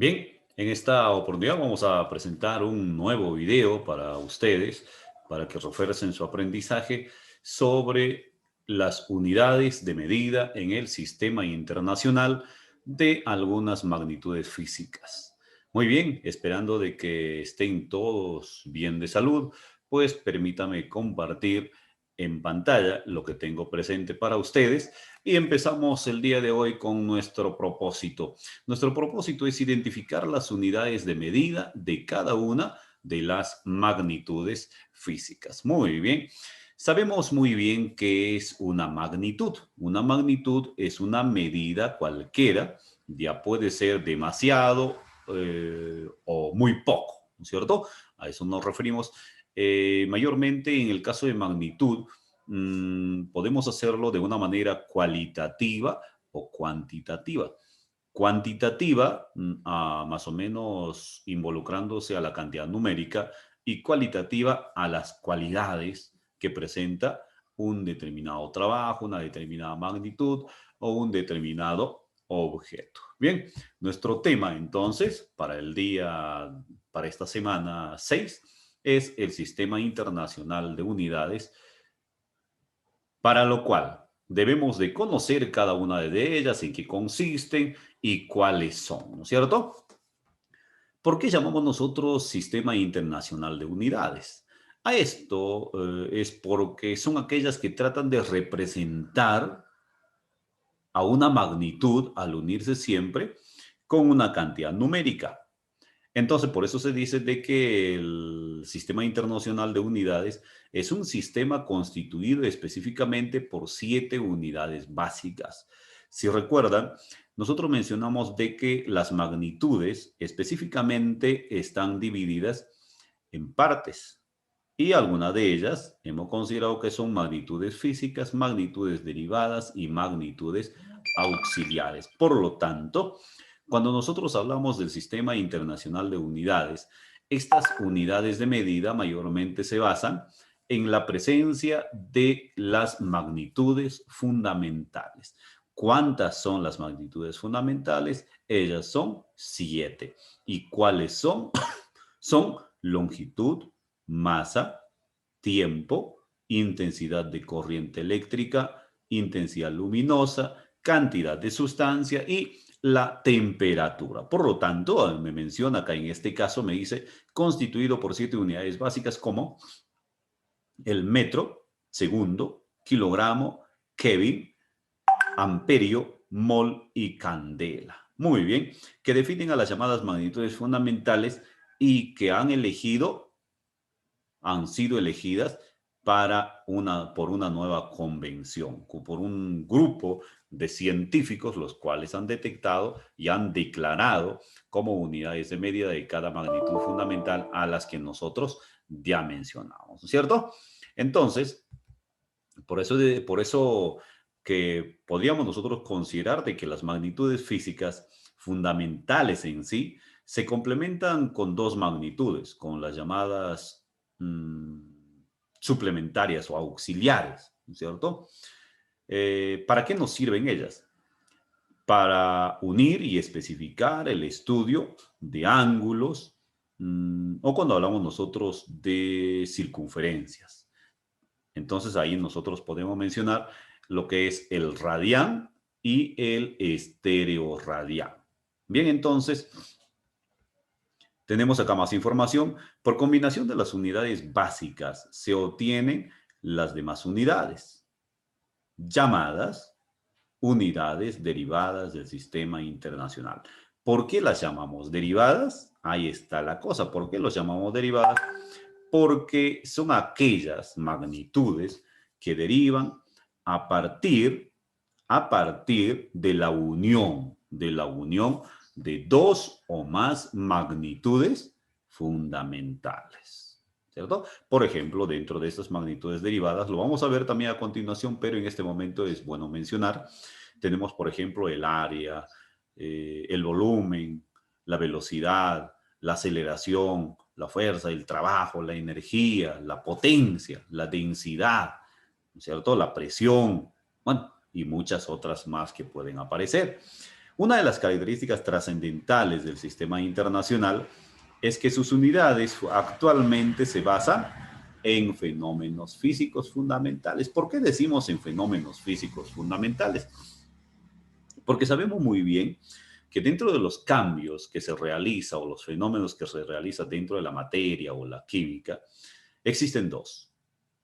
Bien, en esta oportunidad vamos a presentar un nuevo video para ustedes, para que refuercen su aprendizaje sobre las unidades de medida en el sistema internacional de algunas magnitudes físicas. Muy bien, esperando de que estén todos bien de salud, pues permítame compartir en pantalla lo que tengo presente para ustedes y empezamos el día de hoy con nuestro propósito. Nuestro propósito es identificar las unidades de medida de cada una de las magnitudes físicas. Muy bien. Sabemos muy bien qué es una magnitud. Una magnitud es una medida cualquiera, ya puede ser demasiado o muy poco, ¿no es cierto? A eso nos referimos. Mayormente en el caso de magnitud, podemos hacerlo de una manera cualitativa o cuantitativa. Cuantitativa, más o menos involucrándose a la cantidad numérica, y cualitativa a las cualidades que presenta un determinado trabajo, una determinada magnitud o un determinado objeto. Bien, nuestro tema entonces para esta semana 6 es el Sistema Internacional de Unidades, para lo cual debemos de conocer cada una de ellas, en qué consisten y cuáles son, ¿no es cierto? ¿Por qué llamamos nosotros Sistema Internacional de Unidades? A esto es porque son aquellas que tratan de representar a una magnitud al unirse siempre con una cantidad numérica. Entonces, por eso se dice de que el Sistema Internacional de Unidades es un sistema constituido específicamente por 7 unidades básicas. Si recuerdan, nosotros mencionamos de que las magnitudes específicamente están divididas en partes y algunas de ellas hemos considerado que son magnitudes físicas, magnitudes derivadas y magnitudes auxiliares. Por lo tanto, cuando nosotros hablamos del Sistema Internacional de Unidades, estas unidades de medida mayormente se basan en la presencia de las magnitudes fundamentales. ¿Cuántas son las magnitudes fundamentales? Ellas son 7. ¿Y cuáles son? Son longitud, masa, tiempo, intensidad de corriente eléctrica, intensidad luminosa, cantidad de sustancia y la temperatura. Por lo tanto, me menciona acá en este caso, me dice, constituido por 7 unidades básicas como el metro, segundo, kilogramo, Kelvin, amperio, mol y candela. Muy bien, que definen a las llamadas magnitudes fundamentales y que han sido elegidas por una nueva convención, por un grupo de científicos, los cuales han detectado y han declarado como unidades de medida de cada magnitud fundamental a las que nosotros ya mencionamos, ¿cierto? Entonces, por eso que podríamos nosotros considerar de que las magnitudes físicas fundamentales en sí se complementan con dos magnitudes, con las llamadas mm, suplementarias o auxiliares, ¿no es cierto? ¿Para qué nos sirven ellas? Para unir y especificar el estudio de ángulos, o cuando hablamos nosotros de circunferencias. Entonces ahí nosotros podemos mencionar lo que es el radián y el estereoradián. Bien, entonces tenemos acá más información. Por combinación de las unidades básicas se obtienen las demás unidades, llamadas unidades derivadas del sistema internacional. ¿Por qué las llamamos derivadas? Ahí está la cosa. ¿Por qué los llamamos derivadas? Porque son aquellas magnitudes que derivan a partir, a partir de la unión de dos o más magnitudes fundamentales, ¿cierto? Por ejemplo, dentro de estas magnitudes derivadas, lo vamos a ver también a continuación, pero en este momento es bueno mencionar, tenemos, por ejemplo, el área, el volumen, la velocidad, la aceleración, la fuerza, el trabajo, la energía, la potencia, la densidad, ¿no es cierto? La presión, bueno, y muchas otras más que pueden aparecer. Una de las características trascendentales del sistema internacional es que sus unidades actualmente se basan en fenómenos físicos fundamentales. ¿Por qué decimos en fenómenos físicos fundamentales? Porque sabemos muy bien que dentro de los cambios que se realiza o los fenómenos que se realizan dentro de la materia o la química, existen dos,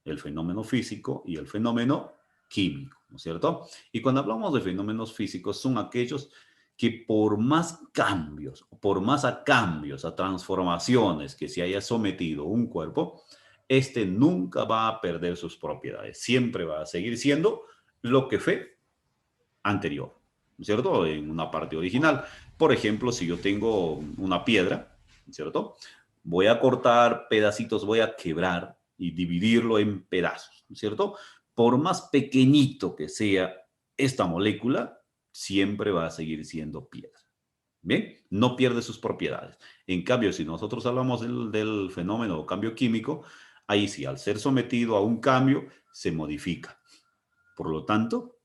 el fenómeno físico y el fenómeno químico, ¿no es cierto? Y cuando hablamos de fenómenos físicos son aquellos que por más cambios, por más a cambios, a transformaciones que se haya sometido un cuerpo, este nunca va a perder sus propiedades, siempre va a seguir siendo lo que fue anterior, ¿no es cierto? En una parte original. Por ejemplo, si yo tengo una piedra, ¿no es cierto? Voy a cortar pedacitos, voy a quebrar y dividirlo en pedazos, ¿no es cierto? Por más pequeñito que sea esta molécula, siempre va a seguir siendo piedra. ¿Bien? No pierde sus propiedades. En cambio, si nosotros hablamos del fenómeno o cambio químico, ahí sí, al ser sometido a un cambio, se modifica. Por lo tanto,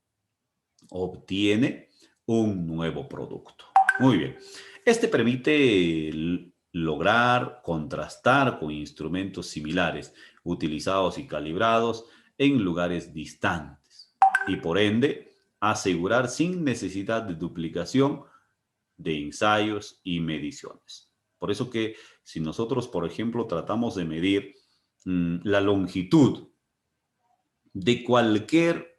obtiene un nuevo producto. Muy bien. Este permite lograr contrastar con instrumentos similares utilizados y calibrados en lugares distantes y por ende asegurar sin necesidad de duplicación de ensayos y mediciones. Por eso que si nosotros, por ejemplo, tratamos de medir la longitud de cualquier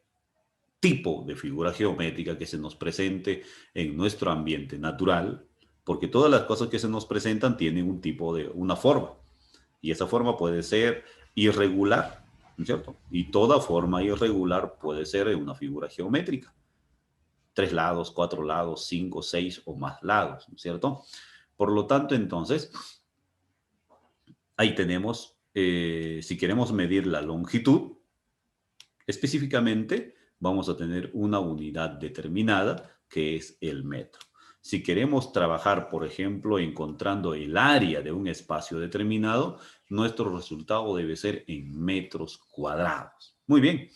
tipo de figura geométrica que se nos presente en nuestro ambiente natural, porque todas las cosas que se nos presentan tienen un tipo de, una forma, y esa forma puede ser irregular, ¿no es cierto? Y toda forma irregular puede ser una figura geométrica. 3 lados, 4 lados, 5, 6 o más lados, ¿no es cierto? Por lo tanto, entonces, ahí tenemos, si queremos medir la longitud, específicamente, vamos a tener una unidad determinada que es el metro. Si queremos trabajar, por ejemplo, encontrando el área de un espacio determinado, nuestro resultado debe ser en metros cuadrados. Muy bien,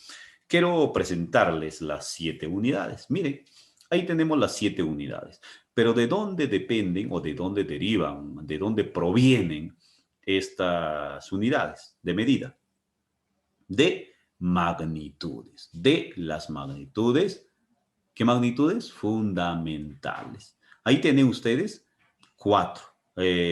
quiero presentarles las 7 unidades. Miren, ahí tenemos las 7 unidades. Pero ¿de dónde dependen o de dónde derivan, de dónde provienen estas unidades de medida? De magnitudes, de las magnitudes. ¿Qué magnitudes? Fundamentales. Ahí tienen ustedes 4,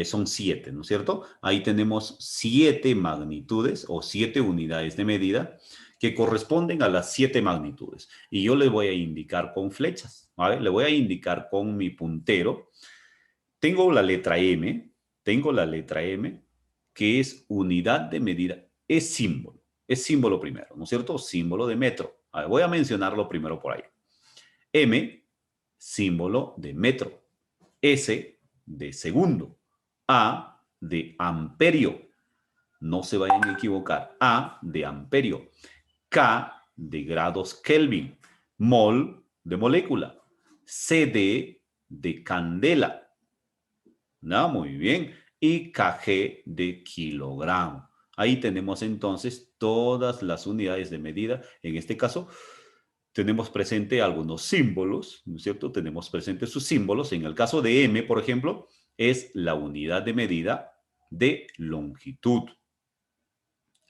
son 7, ¿no es cierto? Ahí tenemos 7 magnitudes o 7 unidades de medida que corresponden a las 7 magnitudes. Y yo les voy a indicar con flechas, ¿vale? Le voy a indicar con mi puntero. Tengo la letra M, tengo la letra M, que es unidad de medida, es símbolo primero, ¿no es cierto? Símbolo de metro. A ver, voy a mencionarlo primero por ahí. M, símbolo de metro. S, de segundo. A, de amperio. No se vayan a equivocar. A, de amperio. K, de grados Kelvin. Mol, de molécula. CD, de candela. ¿No? Muy bien. Y kg de kilogramo. Ahí tenemos entonces todas las unidades de medida. En este caso, tenemos presente algunos símbolos, ¿no es cierto? Tenemos presentes sus símbolos. En el caso de M, por ejemplo, es la unidad de medida de longitud.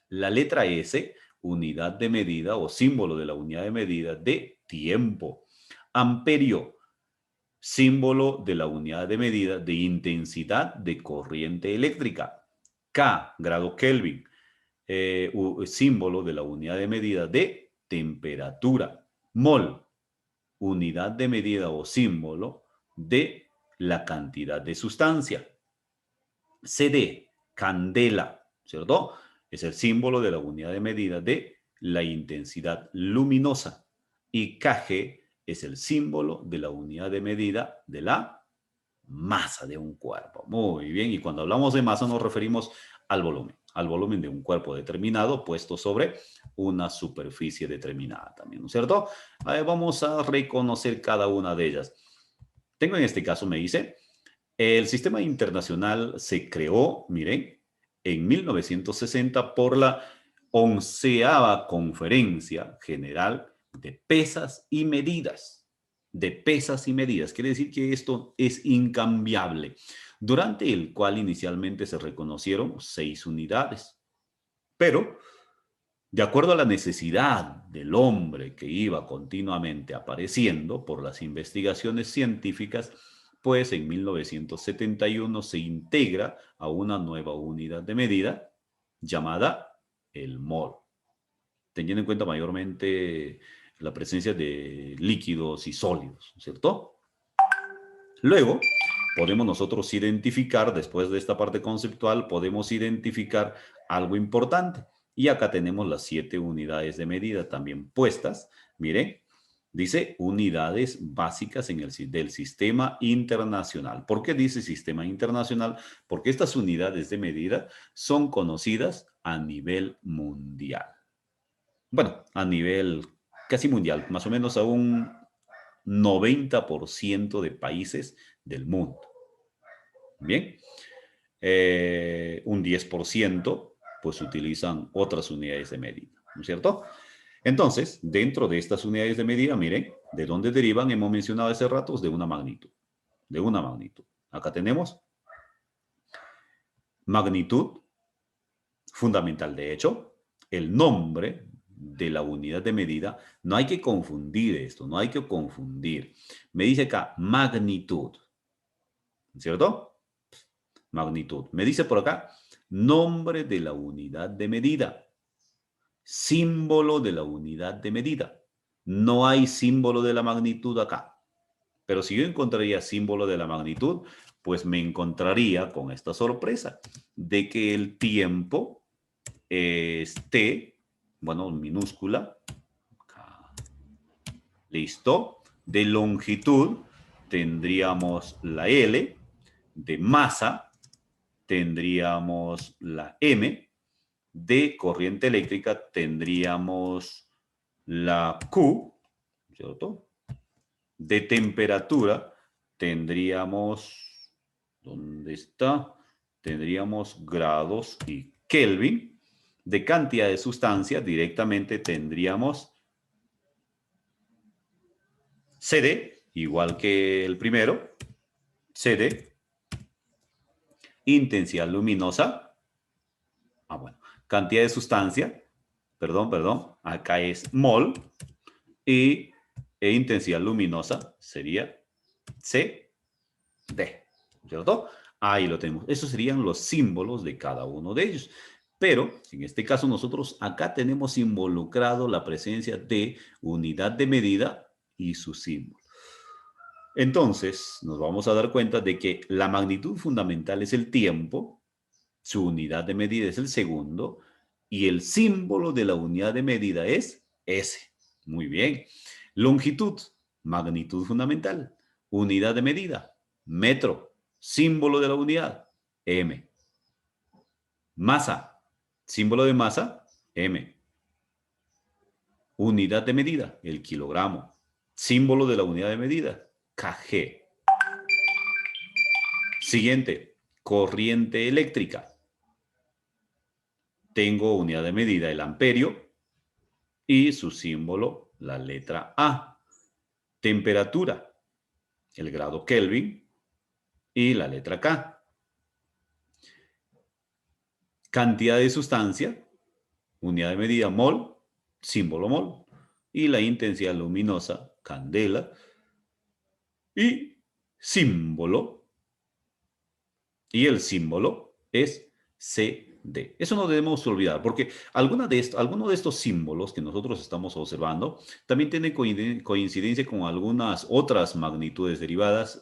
La letra S, unidad de medida o símbolo de la unidad de medida de tiempo. Amperio, símbolo de la unidad de medida de intensidad de corriente eléctrica. K, grado Kelvin, símbolo de la unidad de medida de temperatura. Mol, unidad de medida o símbolo de la cantidad de sustancia. CD, candela, ¿cierto? Es el símbolo de la unidad de medida de la intensidad luminosa. Y kg es el símbolo de la unidad de medida de la masa de un cuerpo. Muy bien, y cuando hablamos de masa nos referimos al volumen de un cuerpo determinado puesto sobre una superficie determinada también, ¿no es cierto? Vamos a reconocer cada una de ellas. Tengo en este caso, me dice, el sistema internacional se creó, miren, en 1960 por la 11ª Conferencia General de Pesas y Medidas. de pesas y medidas. Quiere decir que esto es incambiable, durante el cual inicialmente se reconocieron 6 unidades. Pero, de acuerdo a la necesidad del hombre que iba continuamente apareciendo por las investigaciones científicas, pues en 1971 se integra a una nueva unidad de medida llamada el mol, teniendo en cuenta mayormente la presencia de líquidos y sólidos, ¿cierto? Luego, podemos nosotros identificar, después de esta parte conceptual, podemos identificar algo importante. Y acá tenemos las 7 unidades de medida también puestas. Miren, dice unidades básicas del sistema internacional. ¿Por qué dice sistema internacional? Porque estas unidades de medida son conocidas a nivel mundial. Bueno, a nivel casi mundial, más o menos a un 90% de países del mundo. Bien, un 10% pues utilizan otras unidades de medida, ¿no es cierto? Entonces, dentro de estas unidades de medida, miren, ¿de dónde derivan? Hemos mencionado hace rato, de una magnitud, de una magnitud. Acá tenemos magnitud fundamental. De hecho, el nombre de la unidad de medida, no hay que confundir esto, no hay que confundir. Me dice acá magnitud, ¿cierto? Magnitud. Me dice por acá nombre de la unidad de medida, símbolo de la unidad de medida. No hay símbolo de la magnitud acá. Pero si yo encontraría símbolo de la magnitud, pues me encontraría con esta sorpresa de que el tiempo T, bueno, minúscula, listo, de longitud tendríamos la L, de masa tendríamos la M, de corriente eléctrica tendríamos la Q, ¿cierto? De temperatura tendríamos, ¿dónde está? Tendríamos grados y Kelvin. De cantidad de sustancia directamente tendríamos CD, igual que el primero, CD, intensidad luminosa, bueno, cantidad de sustancia, perdón, acá es mol, y intensidad luminosa sería CD, ¿cierto? Ahí lo tenemos. Esos serían los símbolos de cada uno de ellos. Pero, en este caso, nosotros acá tenemos involucrado la presencia de unidad de medida y su símbolo. Entonces, nos vamos a dar cuenta de que la magnitud fundamental es el tiempo, su unidad de medida es el segundo, y el símbolo de la unidad de medida es S. Muy bien. Longitud, magnitud fundamental, unidad de medida, metro, símbolo de la unidad, M. Masa, símbolo de masa, M. Unidad de medida, el kilogramo. Símbolo de la unidad de medida, kg. Siguiente, corriente eléctrica. Tengo unidad de medida, el amperio, y su símbolo, la letra A. Temperatura, el grado Kelvin, y la letra K. Cantidad de sustancia, unidad de medida, mol, símbolo mol, y la intensidad luminosa, candela, y símbolo, y el símbolo es CD. Eso no debemos olvidar, porque algunos de estos símbolos que nosotros estamos observando también tienen coincidencia con algunas otras magnitudes derivadas,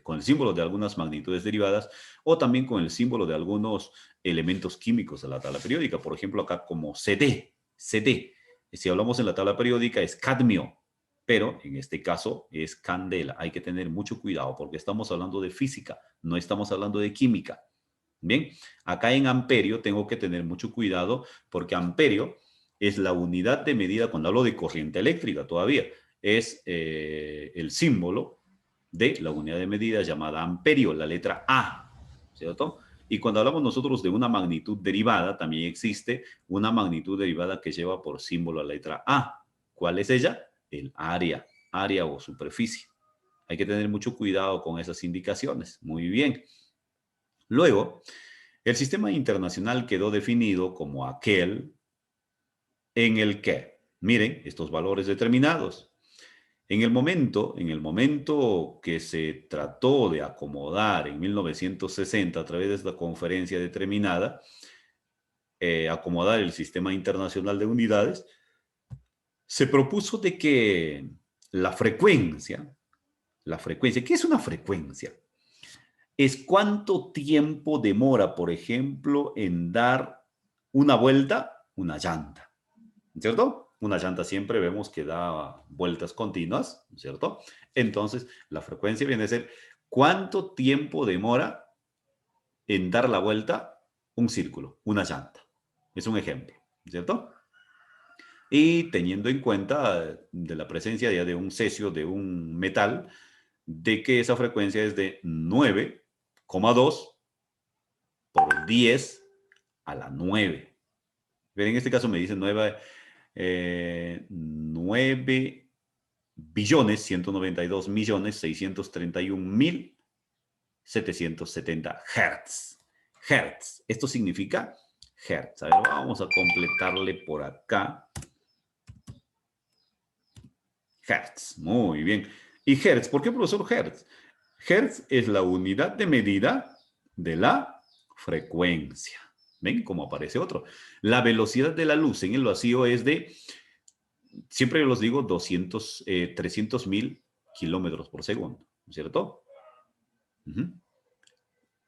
con el símbolo de algunas magnitudes derivadas, o también con el símbolo de algunos elementos químicos de la tabla periódica. Por ejemplo, acá como CD. Si hablamos en la tabla periódica es cadmio, pero en este caso es candela. Hay que tener mucho cuidado porque estamos hablando de física, no estamos hablando de química. Bien, acá en amperio tengo que tener mucho cuidado porque amperio es la unidad de medida, cuando hablo de corriente eléctrica todavía, es el símbolo de la unidad de medida llamada amperio, la letra A, ¿cierto? Y cuando hablamos nosotros de una magnitud derivada, también existe una magnitud derivada que lleva por símbolo la letra A. ¿Cuál es ella? El área. área o superficie. Hay que tener mucho cuidado con esas indicaciones. Muy bien. Luego, el sistema internacional quedó definido como aquel en el que, miren, estos valores determinados. En el momento que se trató de acomodar en 1960 a través de esta conferencia determinada, acomodar el sistema internacional de unidades, se propuso de que ¿qué es una frecuencia? Es cuánto tiempo demora, por ejemplo, en dar una vuelta una llanta, ¿cierto? Una llanta siempre vemos que da vueltas continuas, ¿cierto? Entonces, la frecuencia viene a ser cuánto tiempo demora en dar la vuelta un círculo, una llanta. Es un ejemplo, ¿cierto? Y teniendo en cuenta de la presencia ya de un cesio, de un metal, de que esa frecuencia es de 9,2 por 10 a la 9. En este caso me dice 9 billones 192 millones 631 mil 770 hertz. Hertz. Esto significa hertz. A ver, vamos a completarle por acá. Hertz. Muy bien. ¿Y hertz? ¿Por qué, profesor, hertz? Hertz es la unidad de medida de la frecuencia. ¿Ven cómo aparece otro? La velocidad de la luz en el vacío es de, siempre los digo, 300.000 kilómetros por segundo, ¿cierto?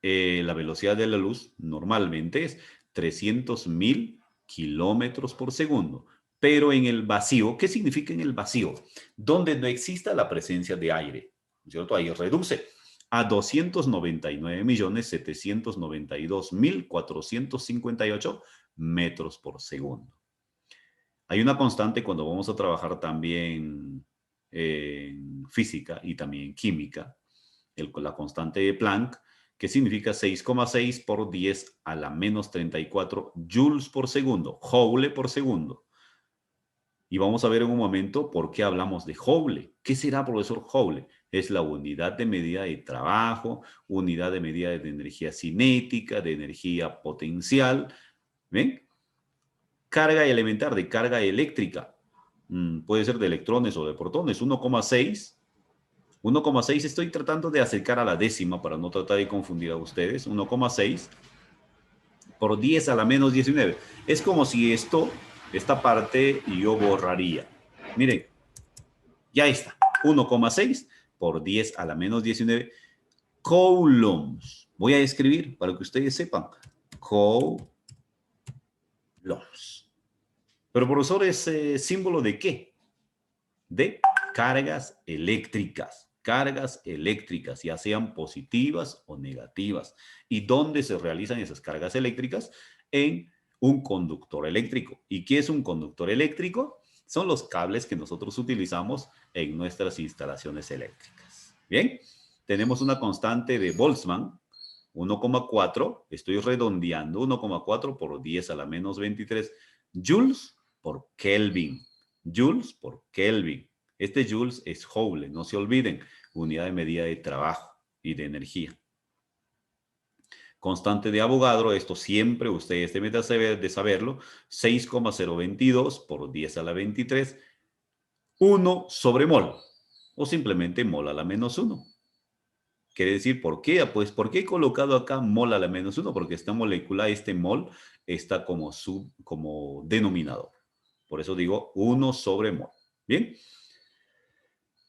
La velocidad de la luz normalmente es 300.000 kilómetros por segundo. Pero en el vacío, ¿qué significa en el vacío? Donde no exista la presencia de aire, ¿cierto? Ahí reduce a 299.792.458 metros por segundo. Hay una constante cuando vamos a trabajar también en física y también en química, la constante de Planck, que significa 6,6 por 10 a la menos 34 joules por segundo, joule por segundo. Y vamos a ver en un momento por qué hablamos de joule. ¿Qué será, profesor, joule? Es la unidad de medida de trabajo, unidad de medida de energía cinética, de energía potencial. ¿Ven? Carga elemental, de carga eléctrica. Puede ser de electrones o de protones. 1,6. 1,6 estoy tratando de acercar a la décima para no tratar de confundir a ustedes. 1,6 por 10 a la menos 19. Es como si esta parte yo borraría. Miren, ya está. 1,6 por 10 a la menos 19 coulombs. Voy a escribir para que ustedes sepan. Coulombs. Pero, profesor, ¿es símbolo de qué? De cargas eléctricas. Cargas eléctricas, ya sean positivas o negativas. ¿Y dónde se realizan esas cargas eléctricas? En un conductor eléctrico. ¿Y qué es un conductor eléctrico? Son los cables que nosotros utilizamos en nuestras instalaciones eléctricas. Bien, tenemos una constante de Boltzmann, 1,4, estoy redondeando, 1,4 por 10 a la menos 23 joules por Kelvin. Joules por Kelvin. Este joules es joule, no se olviden, unidad de medida de trabajo y de energía. Constante de Avogadro, esto siempre ustedes deben de saberlo, 6,022 por 10 a la 23, 1 sobre mol, o simplemente mol a la menos 1. Quiere decir, ¿por qué? Pues, ¿por qué he colocado acá mol a la menos 1? Porque esta molécula, este mol, está como denominador. Por eso digo 1 sobre mol. ¿Bien?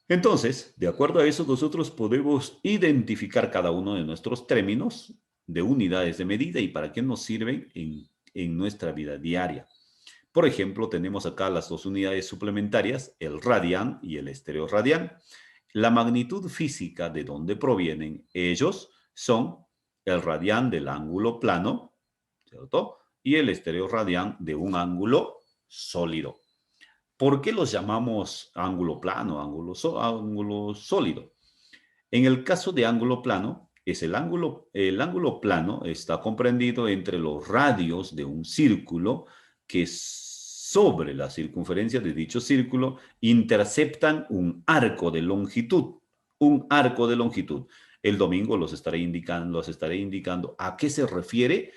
Entonces, de acuerdo a eso, nosotros podemos identificar cada uno de nuestros términos de unidades de medida y para qué nos sirven en nuestra vida diaria. Por ejemplo, tenemos acá las dos unidades suplementarias, el radián y el estereoradián. La magnitud física de donde provienen ellos son el radián del ángulo plano, ¿cierto? Y el estereoradián de un ángulo sólido. ¿Por qué los llamamos ángulo plano, ángulo sólido? En el caso de ángulo plano, el ángulo plano está comprendido entre los radios de un círculo que sobre la circunferencia de dicho círculo interceptan un arco de longitud. Un arco de longitud. El domingo los estaré indicando a qué se refiere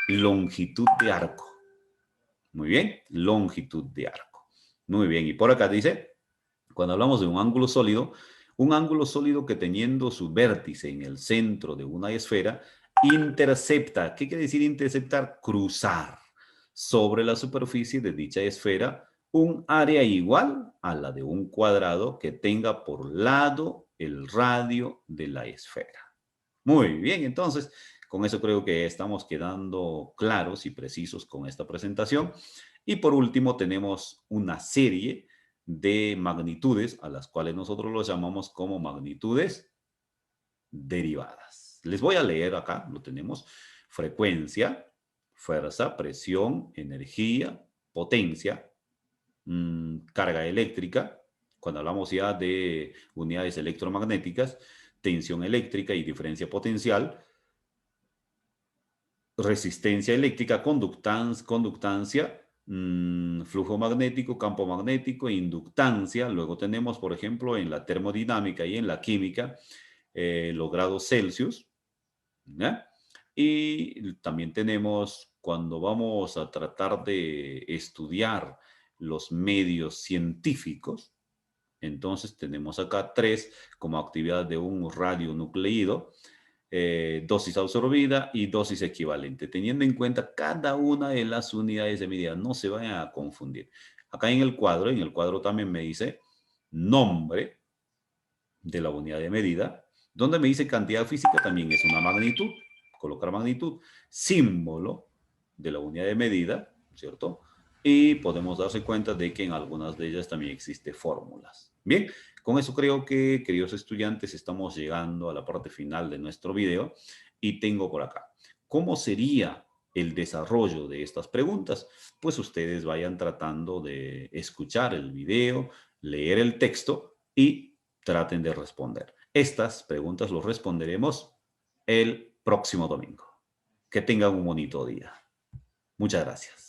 longitud de arco. Muy bien, longitud de arco. Muy bien, y por acá dice, cuando hablamos de un ángulo sólido que teniendo su vértice en el centro de una esfera, intercepta. ¿Qué quiere decir interceptar? Cruzar sobre la superficie de dicha esfera un área igual a la de un cuadrado que tenga por lado el radio de la esfera. Muy bien, entonces, con eso creo que estamos quedando claros y precisos con esta presentación. Y por último, tenemos una serie de magnitudes a las cuales nosotros los llamamos como magnitudes derivadas. Les voy a leer acá, lo tenemos: frecuencia, fuerza, presión, energía, potencia, carga eléctrica, cuando hablamos ya de unidades electromagnéticas, tensión eléctrica y diferencia potencial, resistencia eléctrica, conductancia, flujo magnético, campo magnético, inductancia. Luego tenemos, por ejemplo, en la termodinámica y en la química, los grados Celsius, ¿ya? Y también tenemos, cuando vamos a tratar de estudiar los medios científicos, entonces tenemos acá 3 como actividad de un radionucleido, dosis absorbida y dosis equivalente, teniendo en cuenta cada una de las unidades de medida. No se vayan a confundir. Acá en el cuadro también me dice nombre de la unidad de medida, donde me dice cantidad física, también es una magnitud, colocar magnitud, símbolo de la unidad de medida, ¿cierto? Y podemos darse cuenta de que en algunas de ellas también existe fórmulas. Bien, con eso creo que, queridos estudiantes, estamos llegando a la parte final de nuestro video y tengo por acá, ¿cómo sería el desarrollo de estas preguntas? Pues ustedes vayan tratando de escuchar el video, leer el texto y traten de responder. Estas preguntas las responderemos el próximo domingo. Que tengan un bonito día. Muchas gracias.